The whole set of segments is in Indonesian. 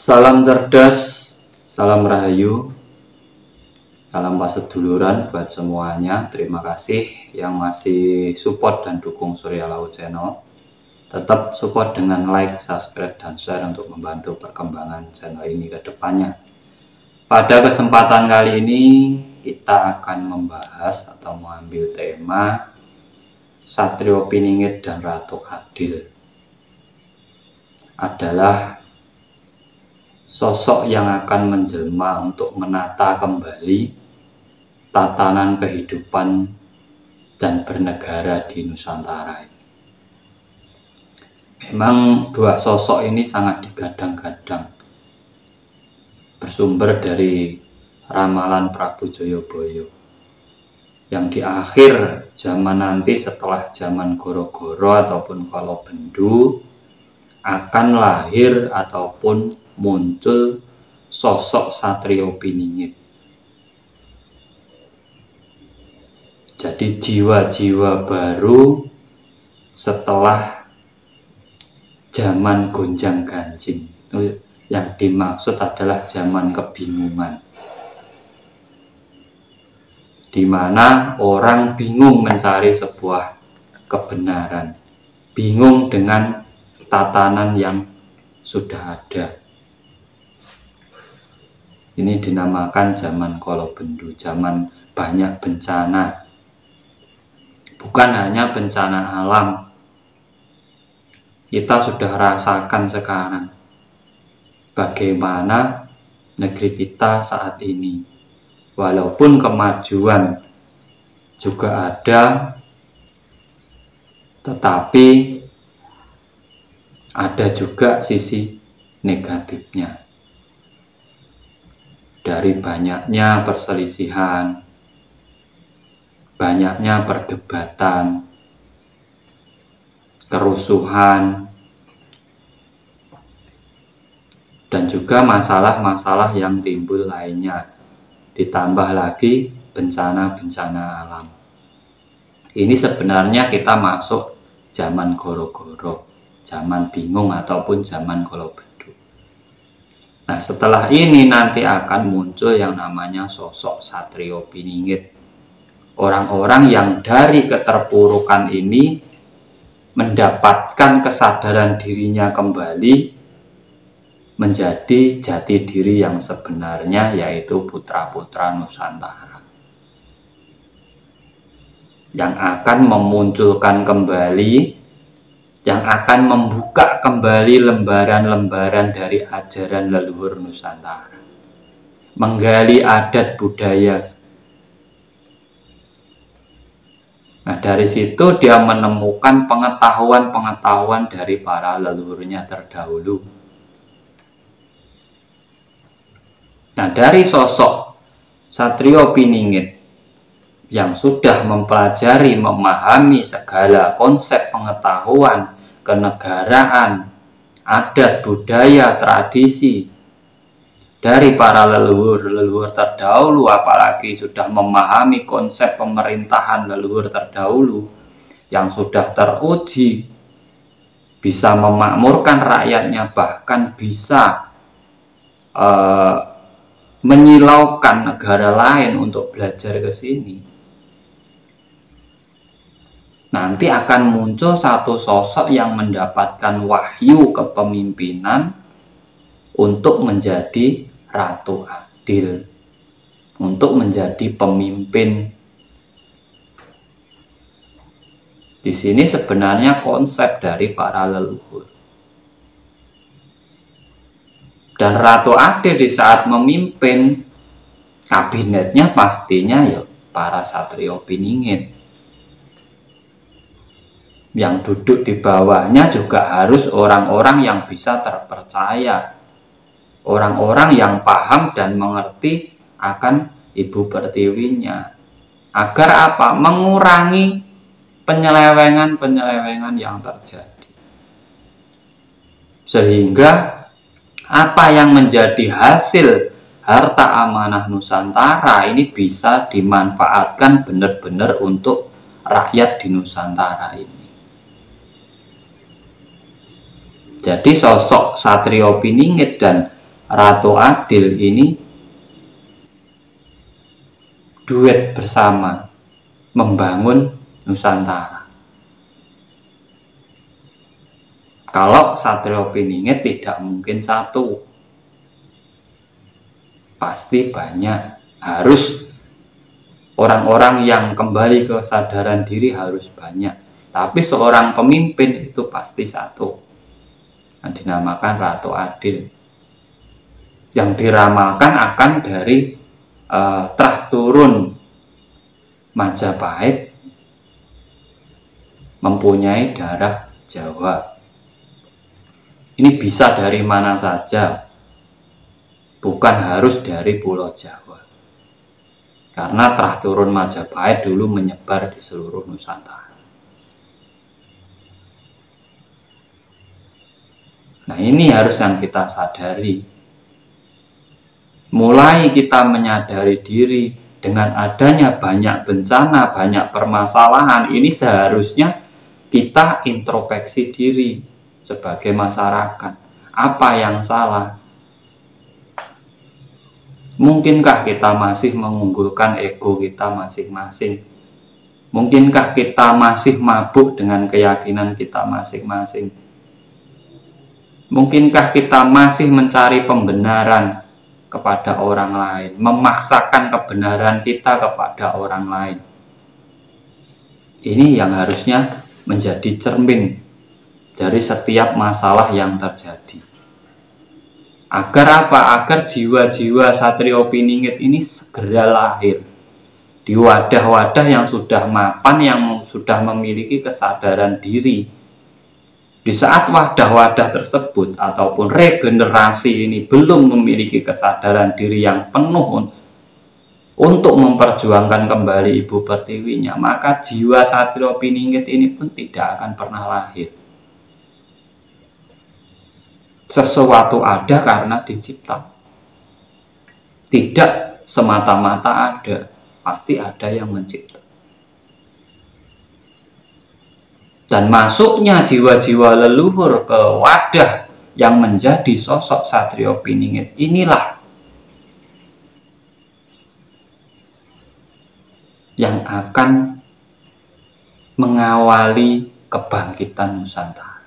Salam cerdas, salam rahayu, salam paseduluran buat semuanya. Terima kasih yang masih support dan dukung Surya Laut Channel. Tetap support dengan like, subscribe, dan share untuk membantu perkembangan channel ini ke depannya. Pada kesempatan kali ini kita akan membahas atau mengambil tema Satrio Piningit dan Ratu Adil adalah sosok yang akan menjelma untuk menata kembali tatanan kehidupan dan bernegara di Nusantara. Memang dua sosok ini sangat digadang-gadang, bersumber dari ramalan Prabu Joyoboyo yang di akhir zaman nanti, setelah zaman Goro-Goro ataupun Kolobendu, akan lahir ataupun muncul sosok Satrio Piningit. Jadi jiwa-jiwa baru setelah zaman gonjang ganjing. Yang dimaksud adalah zaman kebingungan, di mana orang bingung mencari sebuah kebenaran, bingung dengan tatanan yang sudah ada. Ini dinamakan zaman Kolobendu, zaman banyak bencana. Bukan hanya bencana alam, kita sudah rasakan sekarang bagaimana negeri kita saat ini. Walaupun kemajuan juga ada, tetapi ada juga sisi negatifnya. Dari banyaknya perselisihan, banyaknya perdebatan, kerusuhan, dan juga masalah-masalah yang timbul lainnya, ditambah lagi bencana-bencana alam. Ini sebenarnya kita masuk zaman Goro-Goro, zaman bingung ataupun zaman Kolobendu. Nah, setelah ini nanti akan muncul yang namanya sosok Satrio Piningit. Orang-orang yang dari keterpurukan ini mendapatkan kesadaran dirinya kembali menjadi jati diri yang sebenarnya, yaitu putra-putra Nusantara, yang akan memunculkan kembali, yang akan membuka kembali lembaran-lembaran dari ajaran leluhur Nusantara, menggali adat budaya. Nah, dari situ dia menemukan pengetahuan-pengetahuan dari para leluhurnya terdahulu. Nah, dari sosok Satrio Piningit yang sudah mempelajari, memahami segala konsep pengetahuan kenegaraan, adat, budaya, tradisi dari para leluhur terdahulu, apalagi sudah memahami konsep pemerintahan leluhur terdahulu yang sudah teruji, bisa memakmurkan rakyatnya, bahkan bisa menyilaukan negara lain untuk belajar ke sini. Nanti akan muncul satu sosok yang mendapatkan wahyu kepemimpinan untuk menjadi Ratu Adil, untuk menjadi pemimpin. Di sini sebenarnya konsep dari para leluhur. Dan Ratu Adil di saat memimpin kabinetnya pastinya ya para Satrio Piningit. Yang duduk di bawahnya juga harus orang-orang yang bisa terpercaya, orang-orang yang paham dan mengerti akan Ibu Pertiwinya, agar apa? Mengurangi penyelewengan-penyelewengan yang terjadi, sehingga apa yang menjadi hasil harta amanah Nusantara ini bisa dimanfaatkan benar-benar untuk rakyat di Nusantara ini. Jadi sosok Satrio Piningit dan Ratu Adil ini duet bersama membangun Nusantara. Kalau Satrio Piningit tidak mungkin satu, pasti banyak. Harus orang-orang yang kembali ke kesadaran diri harus banyak. Tapi seorang pemimpin itu pasti satu, yang dinamakan Ratu Adil, yang diramalkan akan dari trah turun Majapahit mempunyai darah Jawa. Ini bisa dari mana saja, bukan harus dari Pulau Jawa, karena trah turun Majapahit dulu menyebar di seluruh Nusantara. Nah, ini harus yang kita sadari. Mulai kita menyadari diri dengan adanya banyak bencana, banyak permasalahan, ini seharusnya kita introspeksi diri sebagai masyarakat. Apa yang salah? Mungkinkah kita masih mengunggulkan ego kita masing-masing? Mungkinkah kita masih mabuk dengan keyakinan kita masing-masing? Mungkinkah kita masih mencari pembenaran kepada orang lain, memaksakan kebenaran kita kepada orang lain? Ini yang harusnya menjadi cermin dari setiap masalah yang terjadi. Agar apa? Agar jiwa-jiwa Satrio Piningit ini segera lahir di wadah-wadah yang sudah mapan, yang sudah memiliki kesadaran diri. Di saat wadah-wadah tersebut ataupun regenerasi ini belum memiliki kesadaran diri yang penuh untuk memperjuangkan kembali Ibu Pertiwinya, maka jiwa Satrio Piningit ini pun tidak akan pernah lahir. Sesuatu ada karena dicipta. Tidak semata-mata ada, pasti ada yang mencipta. Dan masuknya jiwa-jiwa leluhur ke wadah yang menjadi sosok Satrio Piningit inilah yang akan mengawali kebangkitan Nusantara,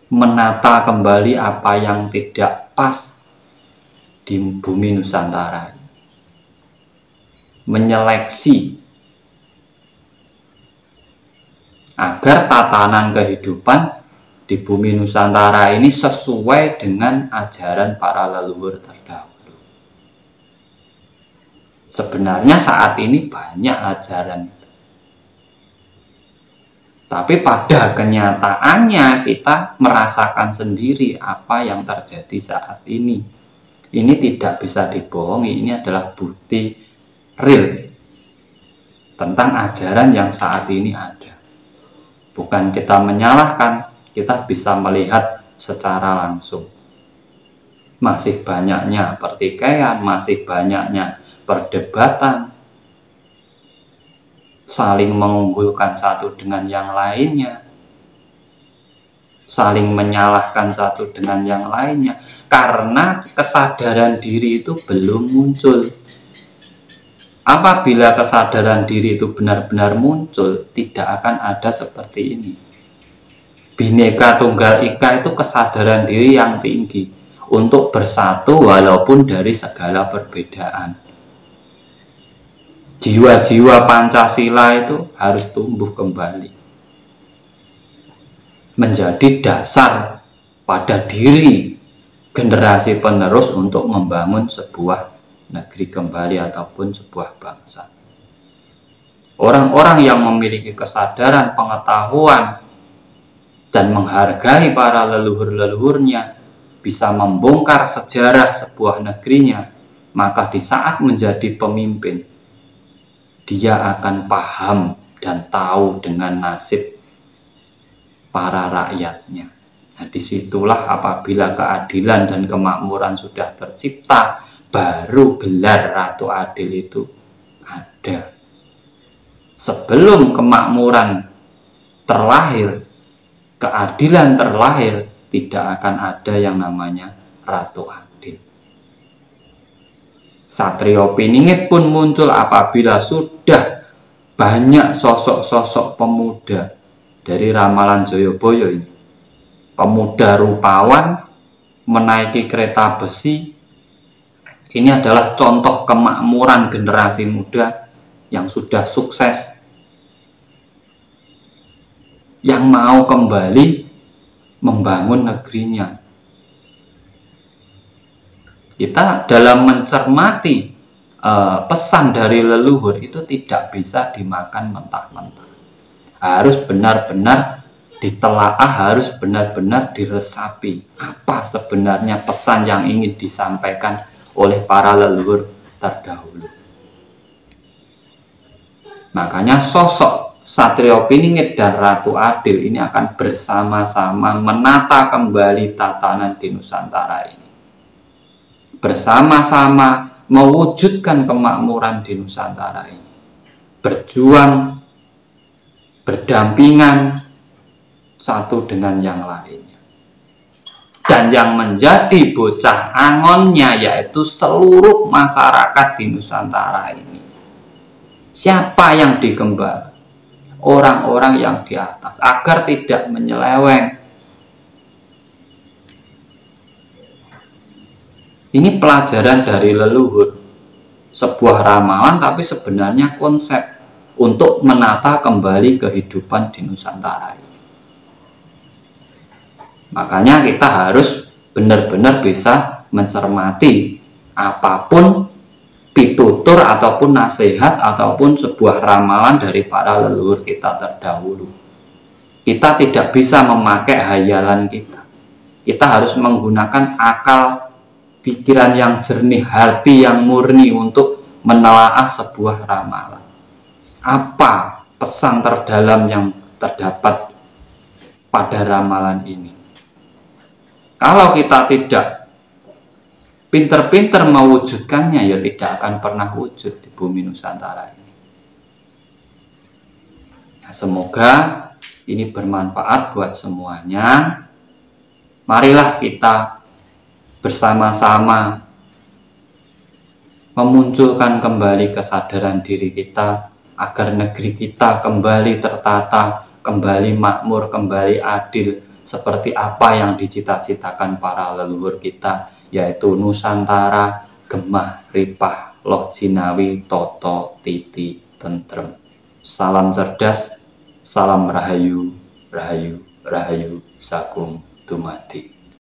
menata kembali apa yang tidak pas di bumi Nusantara, menyeleksi agar tatanan kehidupan di bumi Nusantara ini sesuai dengan ajaran para leluhur terdahulu. Sebenarnya saat ini banyak ajaran, tapi pada kenyataannya kita merasakan sendiri apa yang terjadi saat ini. Ini tidak bisa dibohongi, ini adalah bukti real tentang ajaran yang saat ini ada. Bukan kita menyalahkan, kita bisa melihat secara langsung. Masih banyaknya pertikaian, masih banyaknya perdebatan, saling mengunggulkan satu dengan yang lainnya, saling menyalahkan satu dengan yang lainnya, karena kesadaran diri itu belum muncul. Apabila kesadaran diri itu benar-benar muncul, tidak akan ada seperti ini. Bhinneka Tunggal Ika itu kesadaran diri yang tinggi untuk bersatu walaupun dari segala perbedaan. Jiwa-jiwa Pancasila itu harus tumbuh kembali, menjadi dasar pada diri generasi penerus untuk membangun sebuah negeri kembali ataupun sebuah bangsa. Orang-orang yang memiliki kesadaran, pengetahuan, dan menghargai para leluhur-leluhurnya bisa membongkar sejarah sebuah negerinya, maka di saat menjadi pemimpin, dia akan paham dan tahu dengan nasib para rakyatnya. Nah, disitulah apabila keadilan dan kemakmuran sudah tercipta, baru gelar Ratu Adil itu ada. Sebelum kemakmuran terlahir, keadilan terlahir, tidak akan ada yang namanya Ratu Adil. Satrio Piningit pun muncul apabila sudah banyak sosok-sosok pemuda dari ramalan Jayabaya ini. Pemuda rupawan menaiki kereta besi. Ini adalah contoh kemakmuran generasi muda yang sudah sukses, yang mau kembali membangun negerinya. Kita dalam mencermati pesan dari leluhur itu tidak bisa dimakan mentah-mentah. Harus benar-benar ditelaah, harus benar-benar diresapi apa sebenarnya pesan yang ingin disampaikan oleh para leluhur terdahulu. Makanya sosok Satrio Piningit dan Ratu Adil ini akan bersama-sama menata kembali tatanan di Nusantara ini. Bersama-sama mewujudkan kemakmuran di Nusantara ini. Berjuang, berdampingan satu dengan yang lainnya. Dan yang menjadi bocah angonnya yaitu seluruh masyarakat di Nusantara ini. Siapa yang digembala? Orang-orang yang di atas, agar tidak menyeleweng. Ini pelajaran dari leluhur, sebuah ramalan tapi sebenarnya konsep untuk menata kembali kehidupan di Nusantara ini. Makanya kita harus benar-benar bisa mencermati apapun pitutur ataupun nasihat ataupun sebuah ramalan dari para leluhur kita terdahulu. Kita tidak bisa memakai hayalan kita. Kita harus menggunakan akal pikiran yang jernih, hati yang murni untuk menelaah sebuah ramalan. Apa pesan terdalam yang terdapat pada ramalan ini? Kalau kita tidak pinter-pinter mewujudkannya, ya tidak akan pernah wujud di bumi Nusantara ini. Nah, semoga ini bermanfaat buat semuanya. Marilah kita bersama-sama memunculkan kembali kesadaran diri kita agar negeri kita kembali tertata, kembali makmur, kembali adil seperti apa yang dicita-citakan para leluhur kita, yaitu Nusantara gemah ripah loh jinawi toto titi tentrem. Salam cerdas, salam rahayu, rahayu, rahayu, sagung dumadi.